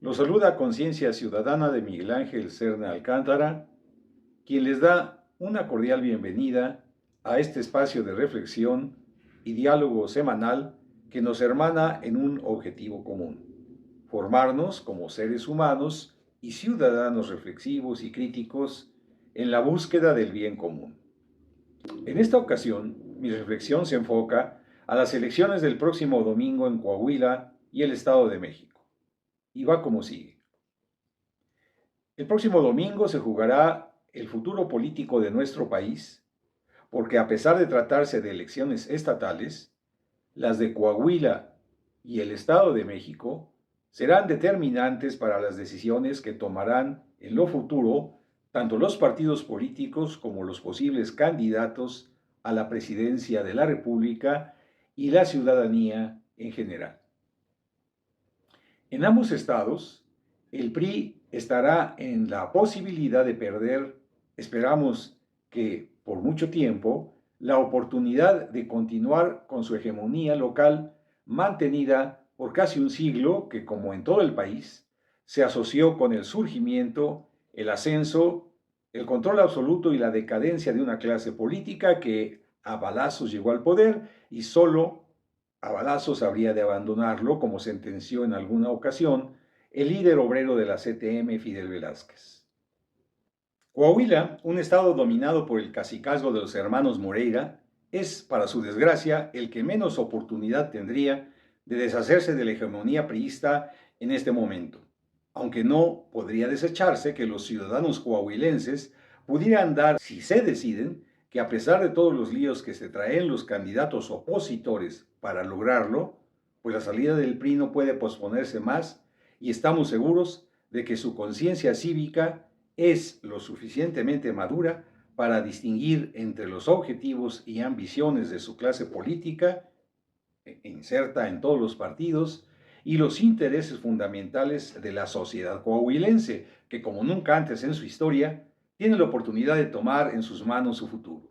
Los saluda Conciencia Ciudadana de Miguel Ángel Serna Alcántara, quien les da una cordial bienvenida a este espacio de reflexión y diálogo semanal que nos hermana en un objetivo común: formarnos como seres humanos y ciudadanos reflexivos y críticos en la búsqueda del bien común. En esta ocasión, mi reflexión se enfoca a las elecciones del próximo domingo en Coahuila y el Estado de México, y va como sigue. El próximo domingo se jugará el futuro político de nuestro país, porque a pesar de tratarse de elecciones estatales, las de Coahuila y el Estado de México serán determinantes para las decisiones que tomarán en lo futuro tanto los partidos políticos como los posibles candidatos a la presidencia de la República y la ciudadanía en general. En ambos estados, el PRI estará en la posibilidad de perder, esperamos que por mucho tiempo, la oportunidad de continuar con su hegemonía local mantenida por casi un siglo que, como en todo el país, se asoció con el surgimiento, el ascenso, el control absoluto y la decadencia de una clase política que a balazos llegó al poder y solo a balazos habría de abandonarlo, como sentenció en alguna ocasión el líder obrero de la CTM, Fidel Velázquez. Coahuila, un estado dominado por el cacicazgo de los hermanos Moreira, es, para su desgracia, el que menos oportunidad tendría de deshacerse de la hegemonía priista en este momento, aunque no podría desecharse que los ciudadanos coahuilenses pudieran dar, si se deciden, que a pesar de todos los líos que se traen los candidatos opositores para lograrlo, pues la salida del PRI no puede posponerse más y estamos seguros de que su conciencia cívica es lo suficientemente madura para distinguir entre los objetivos y ambiciones de su clase política, inserta en todos los partidos, y los intereses fundamentales de la sociedad coahuilense, que como nunca antes en su historia, tiene la oportunidad de tomar en sus manos su futuro.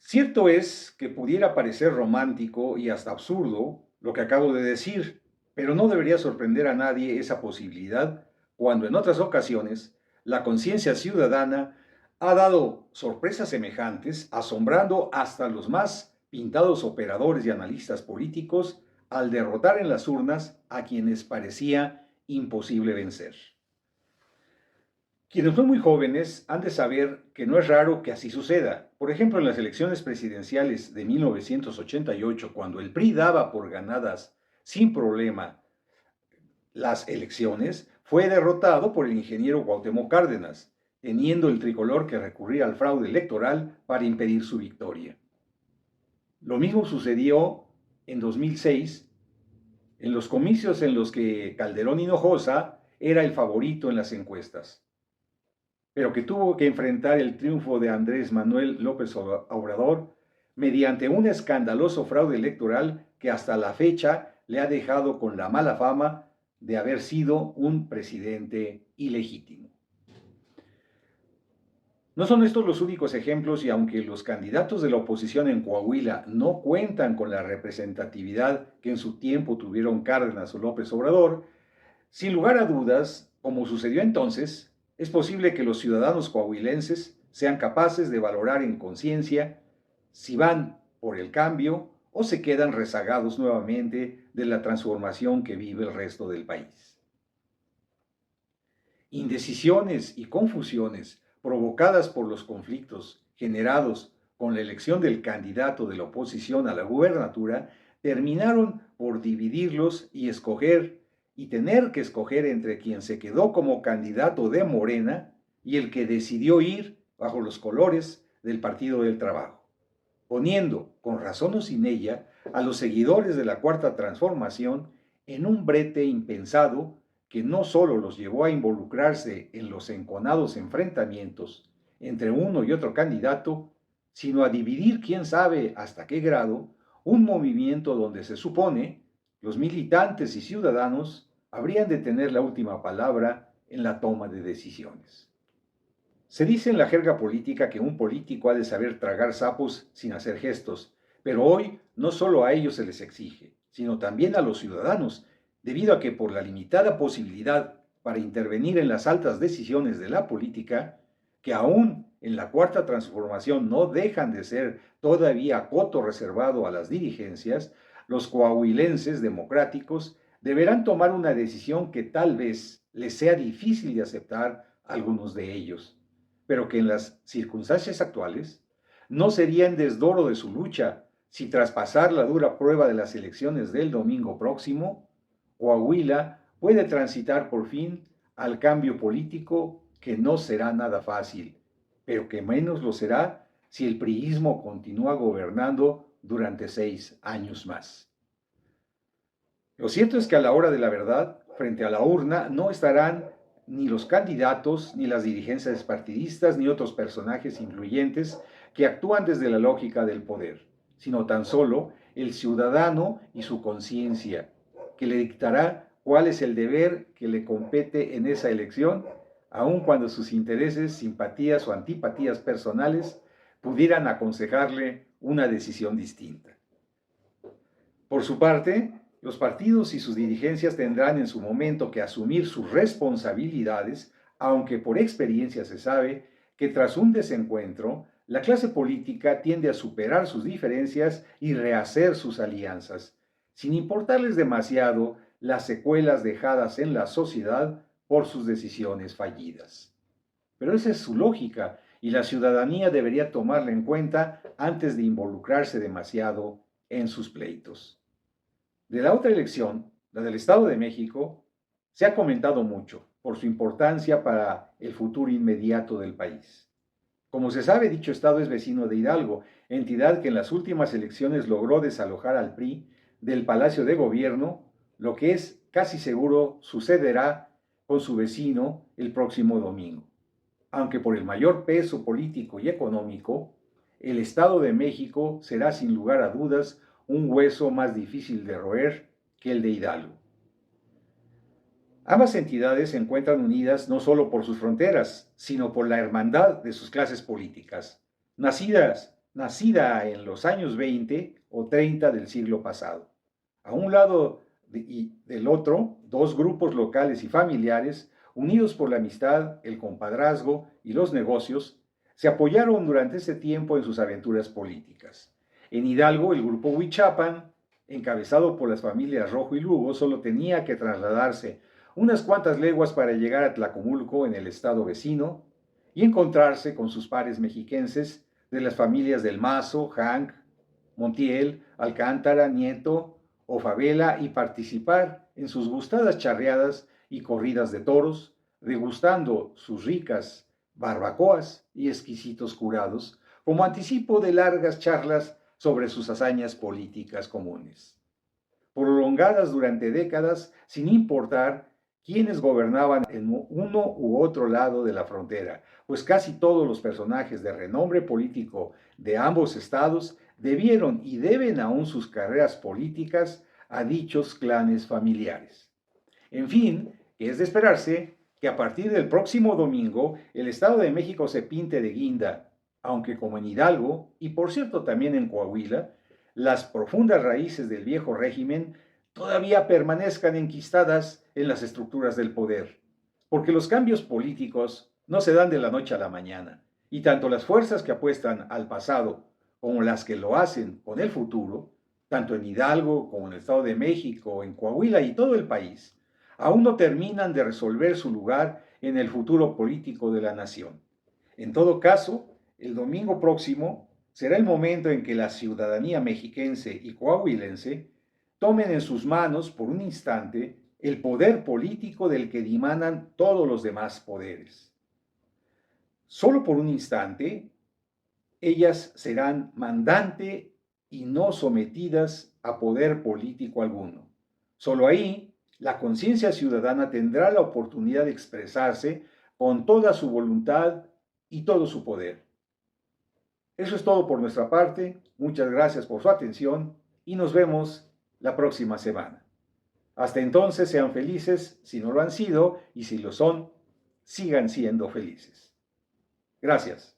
Cierto es que pudiera parecer romántico y hasta absurdo lo que acabo de decir, pero no debería sorprender a nadie esa posibilidad cuando en otras ocasiones la conciencia ciudadana ha dado sorpresas semejantes, asombrando hasta los más pintados operadores y analistas políticos al derrotar en las urnas a quienes parecía imposible vencer. Quienes son muy jóvenes han de saber que no es raro que así suceda. Por ejemplo, en las elecciones presidenciales de 1988, cuando el PRI daba por ganadas sin problema las elecciones, fue derrotado por el ingeniero Cuauhtémoc Cárdenas, teniendo el tricolor que recurrir al fraude electoral para impedir su victoria. Lo mismo sucedió en 2006, en los comicios en los que Calderón Hinojosa era el favorito en las encuestas, pero que tuvo que enfrentar el triunfo de Andrés Manuel López Obrador mediante un escandaloso fraude electoral que hasta la fecha le ha dejado con la mala fama de haber sido un presidente ilegítimo. No son estos los únicos ejemplos y aunque los candidatos de la oposición en Coahuila no cuentan con la representatividad que en su tiempo tuvieron Cárdenas o López Obrador, sin lugar a dudas, como sucedió entonces, es posible que los ciudadanos coahuilenses sean capaces de valorar en conciencia si van por el cambio o se quedan rezagados nuevamente de la transformación que vive el resto del país. Indecisiones y confusiones provocadas por los conflictos generados con la elección del candidato de la oposición a la gubernatura terminaron por dividirlos y tener que escoger entre quien se quedó como candidato de Morena y el que decidió ir bajo los colores del Partido del Trabajo, poniendo, con razón o sin ella, a los seguidores de la Cuarta Transformación en un brete impensado que no solo los llevó a involucrarse en los enconados enfrentamientos entre uno y otro candidato, sino a dividir quién sabe hasta qué grado un movimiento donde se supone los militantes y ciudadanos habrían de tener la última palabra en la toma de decisiones. Se dice en la jerga política que un político ha de saber tragar sapos sin hacer gestos, pero hoy no solo a ellos se les exige, sino también a los ciudadanos, debido a que por la limitada posibilidad para intervenir en las altas decisiones de la política, que aún en la cuarta transformación no dejan de ser todavía coto reservado a las dirigencias, los coahuilenses democráticos deberán tomar una decisión que tal vez les sea difícil de aceptar a algunos de ellos, pero que en las circunstancias actuales no sería en desdoro de su lucha si tras pasar la dura prueba de las elecciones del domingo próximo, Coahuila puede transitar por fin al cambio político que no será nada fácil, pero que menos lo será si el priismo continúa gobernando durante 6 años más. Lo cierto es que a la hora de la verdad, frente a la urna, no estarán ni los candidatos, ni las dirigencias partidistas, ni otros personajes influyentes que actúan desde la lógica del poder, sino tan solo el ciudadano y su conciencia, que le dictará cuál es el deber que le compete en esa elección, aun cuando sus intereses, simpatías o antipatías personales pudieran aconsejarle una decisión distinta. Por su parte, los partidos y sus dirigencias tendrán en su momento que asumir sus responsabilidades, aunque por experiencia se sabe que tras un desencuentro, la clase política tiende a superar sus diferencias y rehacer sus alianzas, sin importarles demasiado las secuelas dejadas en la sociedad por sus decisiones fallidas. Pero esa es su lógica y la ciudadanía debería tomarla en cuenta antes de involucrarse demasiado en sus pleitos. De la otra elección, la del Estado de México, se ha comentado mucho por su importancia para el futuro inmediato del país. Como se sabe, dicho estado es vecino de Hidalgo, entidad que en las últimas elecciones logró desalojar al PRI del Palacio de Gobierno, lo que es casi seguro sucederá con su vecino el próximo domingo. Aunque por el mayor peso político y económico, el Estado de México será sin lugar a dudas un hueso más difícil de roer que el de Hidalgo. Ambas entidades se encuentran unidas no solo por sus fronteras, sino por la hermandad de sus clases políticas, nacida en los años 20 o 30 del siglo pasado. A un lado y del otro, dos grupos locales y familiares, unidos por la amistad, el compadrazgo y los negocios, se apoyaron durante ese tiempo en sus aventuras políticas. En Hidalgo, el grupo Huichapan, encabezado por las familias Rojo y Lugo, solo tenía que trasladarse unas cuantas leguas para llegar a Tlacomulco, en el estado vecino, y encontrarse con sus pares mexiquenses de las familias del Mazo, Hank, Montiel, Alcántara, Nieto o Favela y participar en sus gustadas charreadas y corridas de toros, degustando sus ricas barbacoas y exquisitos curados, como anticipo de largas charlas sobre sus hazañas políticas comunes, prolongadas durante décadas sin importar quiénes gobernaban en uno u otro lado de la frontera, pues casi todos los personajes de renombre político de ambos estados debieron y deben aún sus carreras políticas a dichos clanes familiares. En fin, que es de esperarse que a partir del próximo domingo el Estado de México se pinte de guinda, aunque como en Hidalgo, y por cierto también en Coahuila, las profundas raíces del viejo régimen todavía permanezcan enquistadas en las estructuras del poder, porque los cambios políticos no se dan de la noche a la mañana, y tanto las fuerzas que apuestan al pasado como las que lo hacen con el futuro, tanto en Hidalgo como en el Estado de México, en Coahuila y todo el país, aún no terminan de resolver su lugar en el futuro político de la nación. En todo caso, el domingo próximo será el momento en que la ciudadanía mexiquense y coahuilense tomen en sus manos por un instante el poder político del que dimanan todos los demás poderes. Solo por un instante, ellas serán mandante y no sometidas a poder político alguno. Solo ahí, la conciencia ciudadana tendrá la oportunidad de expresarse con toda su voluntad y todo su poder. Eso es todo por nuestra parte. Muchas gracias por su atención y nos vemos la próxima semana. Hasta entonces sean felices si no lo han sido y si lo son, sigan siendo felices. Gracias.